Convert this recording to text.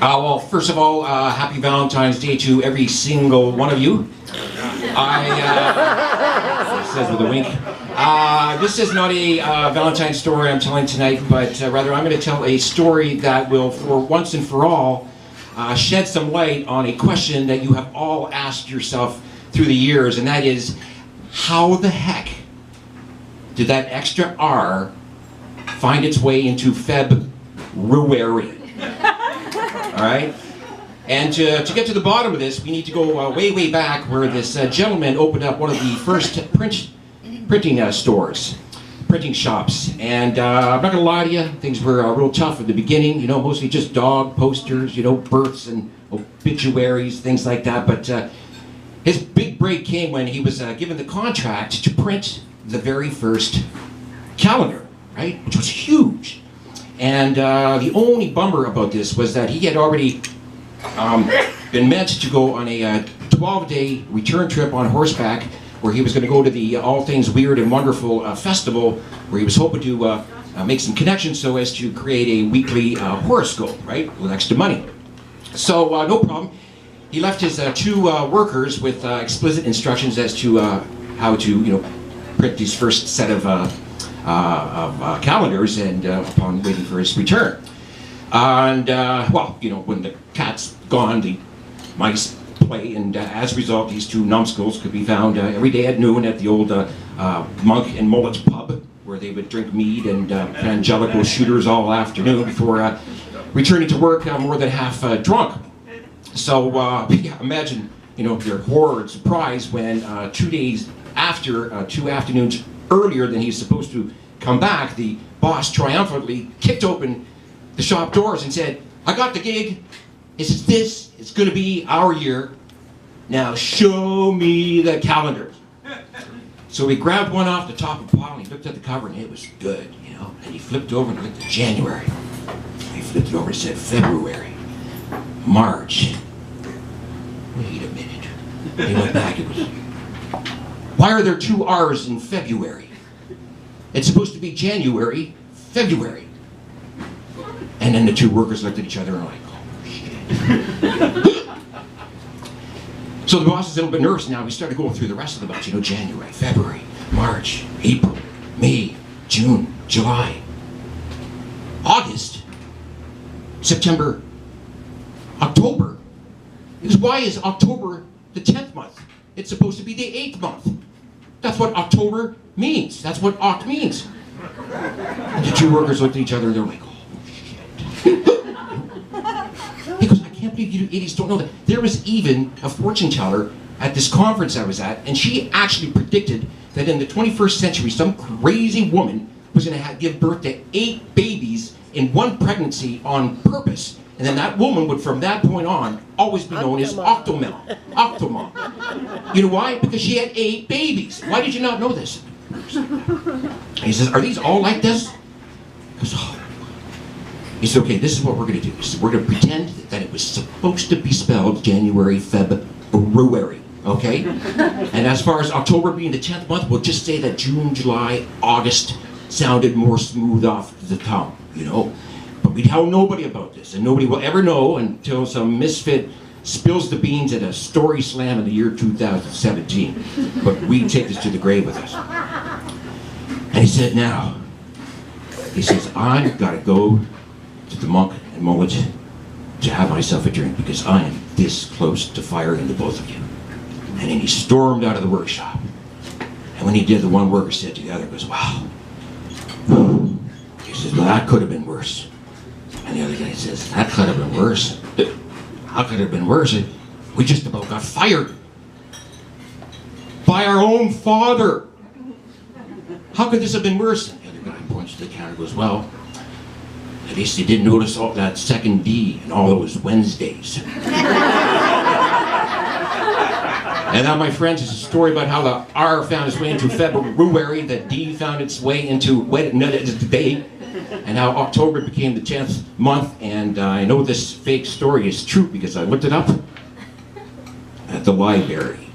Well, first of all, happy Valentine's Day to every single one of you. Says with a wink. This is not a Valentine's story I'm telling tonight, but rather I'm going to tell a story that will, for once and for all, shed some light on a question that you have all asked yourself through the years, and that is, how the heck did that extra R find its way into February? All right? And to get to the bottom of this, we need to go way back where this gentleman opened up one of the first printing stores, printing shops. And I'm not going to lie to you, things were real tough at the beginning, you know, mostly just dog posters, you know, births and obituaries, things like that. But his big break came when he was given the contract to print the very first calendar, right, which was huge. And the only bummer about this was that he had already been meant to go on a 12-day return trip on horseback, where he was going to go to the All Things Weird and Wonderful festival, where he was hoping to make some connections so as to create a weekly horoscope, right, with extra money. So no problem. He left his two workers with explicit instructions as to how to, you know, print these first set of calendars, and upon waiting for his return. And, well, you know, when the cat's gone, the mice play, and as a result, these two numbskulls could be found every day at noon at the old Monk and Mullet pub, where they would drink mead and evangelical shooters all afternoon before returning to work more than half drunk. So, yeah, imagine, you know, your horror and surprise when 2 days after, 2 afternoons earlier than he's supposed to come back, the boss triumphantly kicked open the shop doors and said, "I got the gig. It's going to be our year. Now show me the calendar." So he grabbed one off the top of the pile and he looked at the cover, and it was good, you know. And he flipped over and looked at January. He flipped it over and said February, March. Wait a minute. He went back. It was, why are there two R's in February? It's supposed to be January, February. And then the two workers looked at each other and were like, oh, shit. So the boss is a little bit nervous now. We started going through the rest of the months, you know, January, February, March, April, May, June, July, August, September, October. Because why is October the 10th month? It's supposed to be the 8th month. That's what October means. That's what Oct means. And the two workers looked at each other and they were like, shit. He goes, I can't believe you idiots don't know that. There was even a fortune teller at this conference I was at, and she actually predicted that in the 21st century, some crazy woman was going to give birth to 8 babies in one pregnancy on purpose. And then that woman would, from that point on, always be known as Octomom. Octomom. You know why? Because she had 8 babies. Why did you not know this? He says, are these all like this? He goes, oh. He said, okay, this is what we're going to do. He said, we're going to pretend that it was supposed to be spelled January, February, okay? And as far as October being the 10th month, we'll just say that June, July, August sounded more smooth off the tongue, you know? But we tell nobody about this, and nobody will ever know until some misfit spills the beans at a story slam in the year 2017. But we take this to the grave with us. And he said, now, he says, I've got to go to the Monk and Mullet to have myself a drink because I am this close to firing the both of you. And then he stormed out of the workshop. And when he did, the one worker said to the other, goes, wow. He says, well, that could have been worse. And the other guy says, that could have been worse. How could it have been worse? We just about got fired by our own father. How could this have been worse? And the other guy points to the counter and goes, well, at least he didn't notice all that second D and all those Wednesdays. And that, my friends, is a story about how the R found its way into February, the D found its way into Wednesday, and how October became the 10th month. And I know this fake story is true because I looked it up at the library.